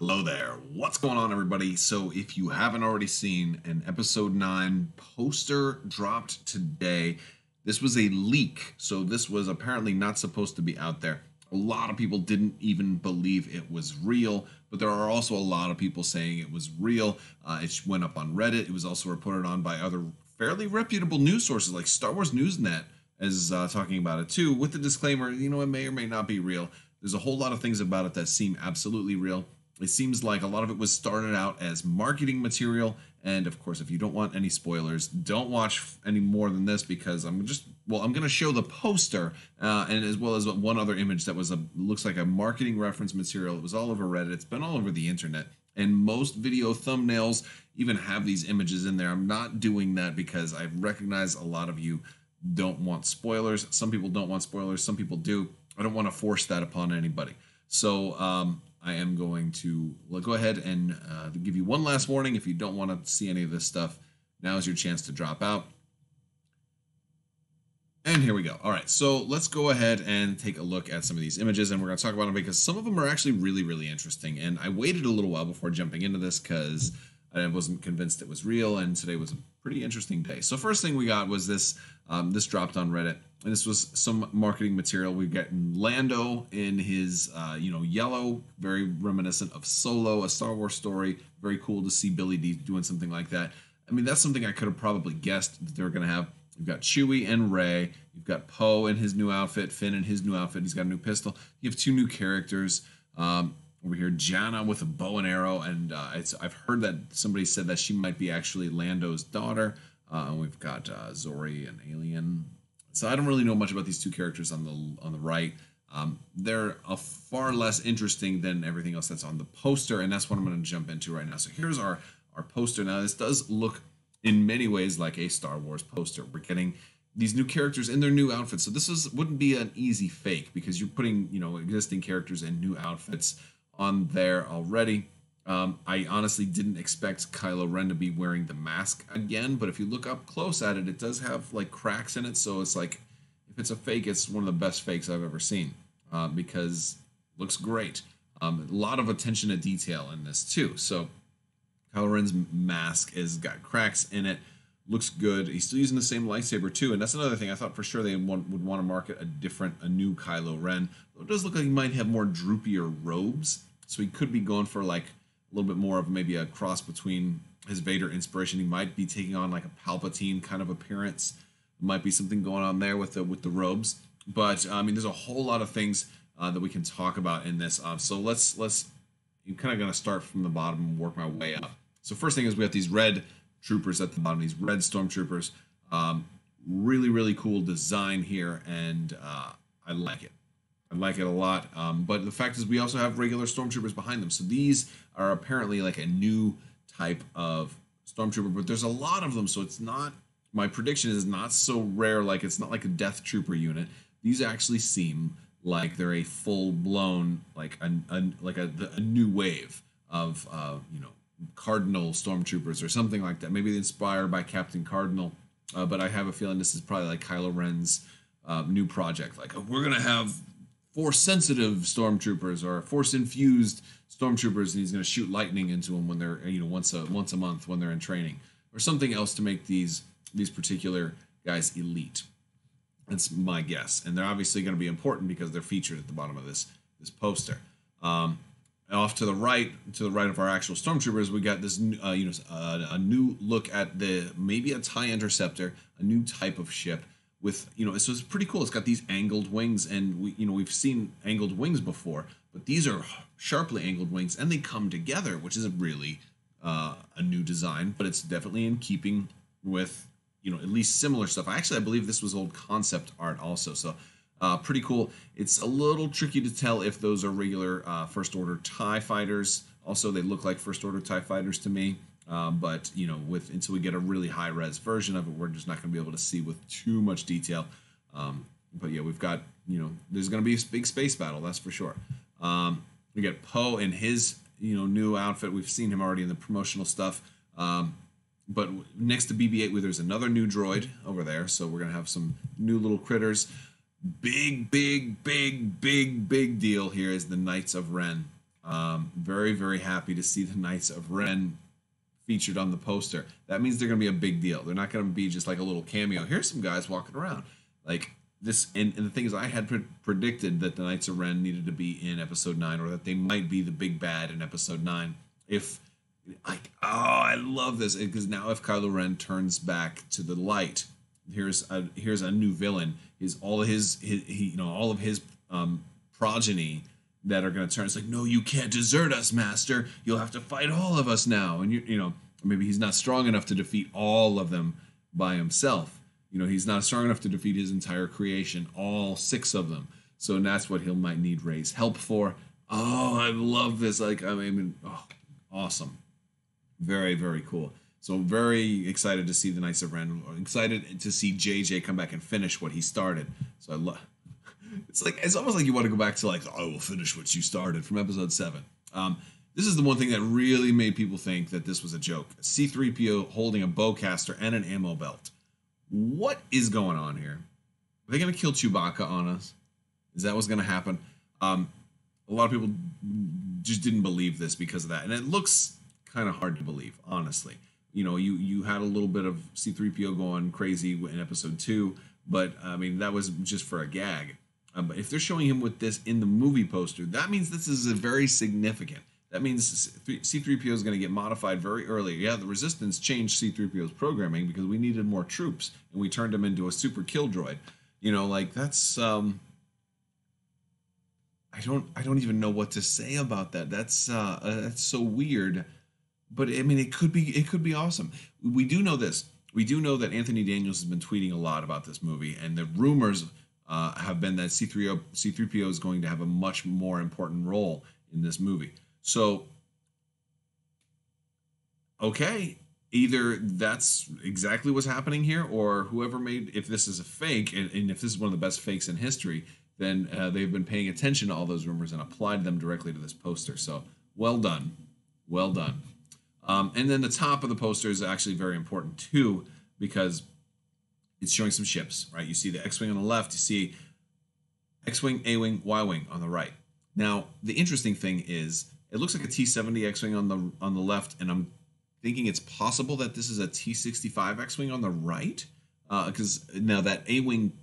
Hello there. What's going on, everybody? So, if you haven't already seen an episode 9 poster dropped today, this was a leak. So, this was apparently not supposed to be out there. A lot of people didn't even believe it was real, but there are also a lot of people saying it was real. It went up on Reddit. It was also reported on by other fairly reputable news sources like Star Wars Newsnet is talking about it too, with the disclaimer, it may or may not be real. There's a whole lot of things about it that seem absolutely real. It seems like a lot of it was started out as marketing material, and of course, if you don't want any spoilers, don't watch any more than this because I'm going to show the poster and as well as one other image that looks like a marketing reference material. It was all over Reddit. It's been all over the internet, and most video thumbnails even have these images in there. I'm not doing that because I recognize a lot of you don't want spoilers. Some people don't want spoilers. Some people do. I don't want to force that upon anybody. So, I am going to go ahead and give you one last warning. If you don't want to see any of this stuff, now is your chance to drop out. And here we go. All right, so let's go ahead and take a look at some of these images, and we're going to talk about them because some of them are actually really, really interesting. And I waited a little while before jumping into this because I wasn't convinced it was real, and today was a pretty interesting day. So first thing we got was this. This dropped on Reddit, and this was some marketing material. We got Lando in his, yellow, very reminiscent of Solo, a Star Wars story. Very cool to see Billy D doing something like that. I mean, that's something I could have probably guessed that they were going to have. You've got Chewie and Rey. You've got Poe in his new outfit, Finn in his new outfit. He's got a new pistol. You have two new characters. Over here, Janna with a bow and arrow, and I've heard that somebody said that she might be actually Lando's daughter. We've got Zori and Alien. So I don't really know much about these two characters on the right. They're far less interesting than everything else that's on the poster, and that's what I'm going to jump into right now. So here's our poster. Now this does look in many ways like a Star Wars poster. We're getting these new characters in their new outfits. So this wouldn't be an easy fake because you're putting existing characters in new outfits on there already. I honestly didn't expect Kylo Ren to be wearing the mask again, but if you look up close at it, it does have like cracks in it. So it's like, if it's a fake, it's one of the best fakes I've ever seen because it looks great. A lot of attention to detail in this too. So Kylo Ren's mask has got cracks in it. Looks good. He's still using the same lightsaber too, and that's another thing. I thought for sure they would want to market a new Kylo Ren. Though it does look like he might have more droopier robes, so he could be going for like a little bit more of maybe a cross between his Vader inspiration. He might be taking on like a Palpatine kind of appearance. Might be something going on there with the robes. But I mean, there's a whole lot of things that we can talk about in this. So let's. I'm kind of going to start from the bottom and work my way up. So first thing is we have these red troopers at the bottom. These red stormtroopers. Really, really cool design here, and I like it. I like it a lot. But the fact is we also have regular stormtroopers behind them. So these are apparently like a new type of stormtrooper, but there's a lot of them. So it's not, my prediction is not so rare. Like it's not like a death trooper unit. These actually seem like they're a full blown, like a new wave of, Cardinal stormtroopers or something like that. Maybe inspired by Captain Cardinal. But I have a feeling this is probably like Kylo Ren's new project. Like, we're going to have Force-sensitive stormtroopers or Force-infused stormtroopers, and he's going to shoot lightning into them when they're, once a month when they're in training, or something else to make these particular guys elite. That's my guess, and they're obviously going to be important because they're featured at the bottom of this poster. Off to the right of our actual stormtroopers, we got this, a new look at maybe a TIE Interceptor, a new type of ship. With so it's pretty cool. It's got these angled wings, and we've seen angled wings before, but these are sharply angled wings, and they come together, which is really a new design. But it's definitely in keeping with at least similar stuff. I believe this was old concept art also, so pretty cool. It's a little tricky to tell if those are regular First Order TIE fighters. Also, they look like First Order TIE fighters to me. But until we get a really high res version of it, we're just not going to be able to see with too much detail. But yeah, we've got there's going to be a big space battle, that's for sure. We get Poe in his new outfit. We've seen him already in the promotional stuff. But next to BB-8, there's another new droid over there, so we're going to have some new little critters. Big deal here is the Knights of Ren. Very, very happy to see the Knights of Ren featured on the poster. That means they're going to be a big deal. They're not going to be just like a little cameo. Here's some guys walking around. Like this, and the thing is, I had predicted that the Knights of Ren needed to be in Episode 9, or that they might be the big bad in Episode 9. If, like, oh, I love this, because now if Kylo Ren turns back to the light, here's a new villain. All of his progeny that are going to turn. It's like, no, you can't desert us, Master. You'll have to fight all of us now. And maybe he's not strong enough to defeat all of them by himself. He's not strong enough to defeat his entire creation, all 6 of them. So that's what he might need Rey's help for. Oh, I love this. Awesome. Very, very cool. So very excited to see the Knights of Ren. Excited to see JJ come back and finish what he started. So I love. It's almost like you want to go back to I will finish what you started from Episode 7. This is the one thing that really made people think that this was a joke. C-3PO holding a bowcaster and an ammo belt. What is going on here? Are they going to kill Chewbacca on us? Is that what's going to happen? A lot of people just didn't believe this because of that. And it looks kind of hard to believe, honestly. You had a little bit of C-3PO going crazy in Episode 2, but, that was just for a gag. But if they're showing him with this in the movie poster, that means this is very significant. That means C-3PO is going to get modified very early. Yeah, the Resistance changed C-3PO's programming because we needed more troops, and we turned him into a super kill droid. That's I don't even know what to say about that. That's so weird. But it could be awesome. We do know this. We do know that Anthony Daniels has been tweeting a lot about this movie, and the rumors have been that C-3PO is going to have a much more important role in this movie. So, okay, either that's exactly what's happening here, or if this is a fake, and if this is one of the best fakes in history, then they've been paying attention to all those rumors and applied them directly to this poster. So, well done. Well done. And then the top of the poster is actually very important, too, because it's showing some ships, right? You see the X-Wing on the left. You see X-Wing, A-Wing, Y-Wing on the right. Now, the interesting thing is it looks like a T-70 X-Wing on the left, and I'm thinking it's possible that this is a T-65 X-Wing on the right, because now that A-Wing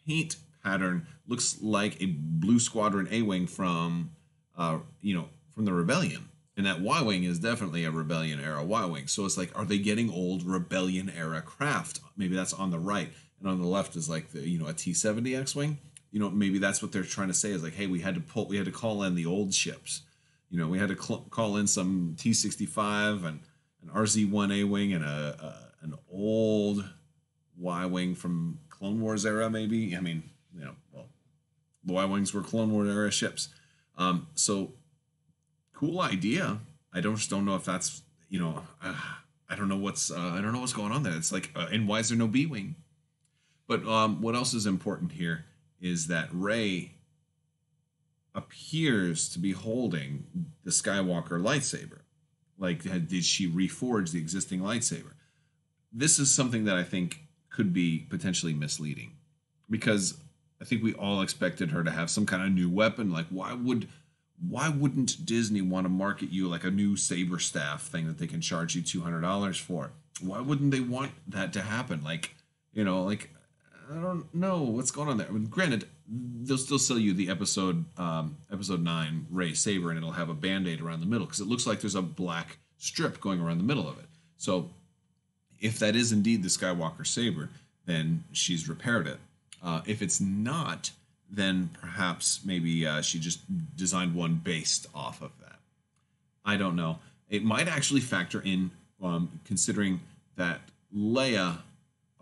paint pattern looks like a Blue Squadron A-Wing from the Rebellion. And that Y-Wing is definitely a Rebellion-era Y-Wing. So it's like, are they getting old Rebellion-era craft? Maybe that's on the right. And on the left is like a T-70 X-Wing. Maybe that's what they're trying to say is like, hey, we had to call in the old ships. We had to call in some T-65 and an RZ-1 A-Wing and an old Y-Wing from Clone Wars era, maybe. The Y-Wings were Clone Wars era ships. So cool idea. I just don't know if that's, I don't know what's going on there. It's like, and why is there no B-Wing? But what else is important here is that Rey appears to be holding the Skywalker lightsaber. Like, did she reforge the existing lightsaber? This is something that I think could be potentially misleading, because I think we all expected her to have some kind of new weapon. Like, why wouldn't Disney want to market you like a new saber staff thing that they can charge you $200 for? Why wouldn't they want that to happen? I don't know what's going on there. Granted, they'll still sell you the episode 9 Rey saber, and it'll have a band-aid around the middle because it looks like there's a black strip going around the middle of it. So if that is indeed the Skywalker saber, then she's repaired it. If it's not, then perhaps maybe she just designed one based off of that. I don't know. It might actually factor in, considering that Leia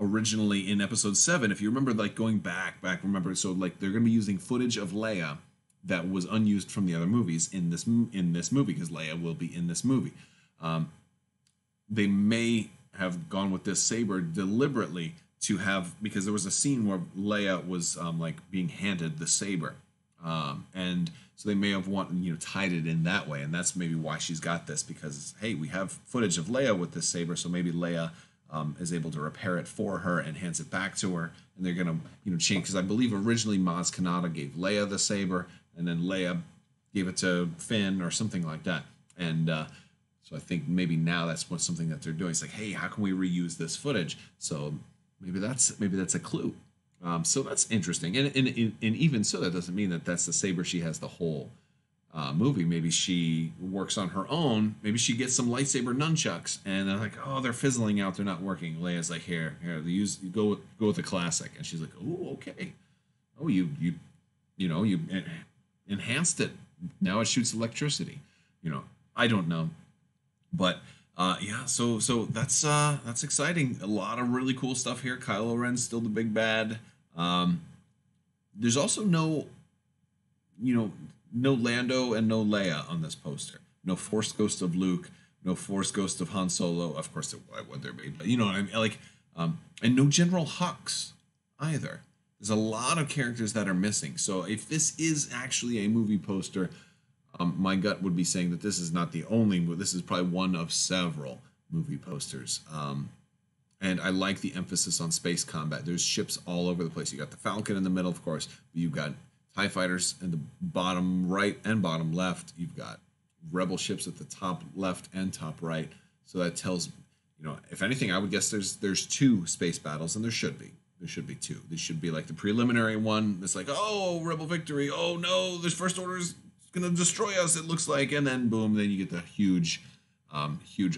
originally in episode 7, if you remember, like going back, remember, so like they're going to be using footage of Leia that was unused from the other movies in this movie, because Leia will be in this movie. They may have gone with this saber deliberately to have, because there was a scene where Leia was like being handed the saber, and so they may have tied it in that way, and that's maybe why she's got this, because hey, we have footage of Leia with this saber, so maybe Leia is able to repair it for her and hands it back to her, and they're gonna change, because I believe originally Maz Kanata gave Leia the saber, and then Leia gave it to Finn or something like that. And so I think maybe now that's something that they're doing. It's like, hey, how can we reuse this footage? So maybe that's a clue. So that's interesting. And even so, that doesn't mean that that's the saber she has the whole movie. Maybe she works on her own. Maybe she gets some lightsaber nunchucks, and they're like, oh, they're fizzling out. They're not working. Leia's like, here, go with the classic, and she's like, oh, okay. Oh, you enhanced it. Now it shoots electricity. I don't know, but yeah. So that's exciting. A lot of really cool stuff here. Kylo Ren's still the big bad. There's also no Lando and no Leia on this poster. No Force Ghost of Luke. No Force Ghost of Han Solo. Of course, why would there be? But you know what I mean. Like, and no General Hux either. There's a lot of characters that are missing. So if this is actually a movie poster, my gut would be saying that this is not the only movie. This is probably one of several movie posters. And I like the emphasis on space combat. There's ships all over the place. You got the Falcon in the middle, of course. You've got TIE fighters in the bottom right and bottom left. You've got Rebel ships at the top left and top right. So that tells, if anything, I would guess there's two space battles, and there should be. There should be two. There should be like the preliminary one that's like, oh, Rebel victory. Oh, no, this First Order is going to destroy us, it looks like. And then, boom, then you get the huge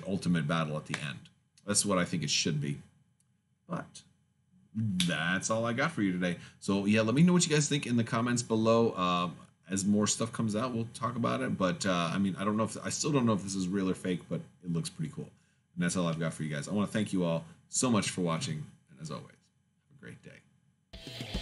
ultimate battle at the end. That's what I think it should be. But that's all I got for you today. So, yeah, let me know what you guys think in the comments below. As more stuff comes out, we'll talk about it. But, I don't know I still don't know if this is real or fake, but it looks pretty cool. And that's all I've got for you guys. I want to thank you all so much for watching. And as always, have a great day.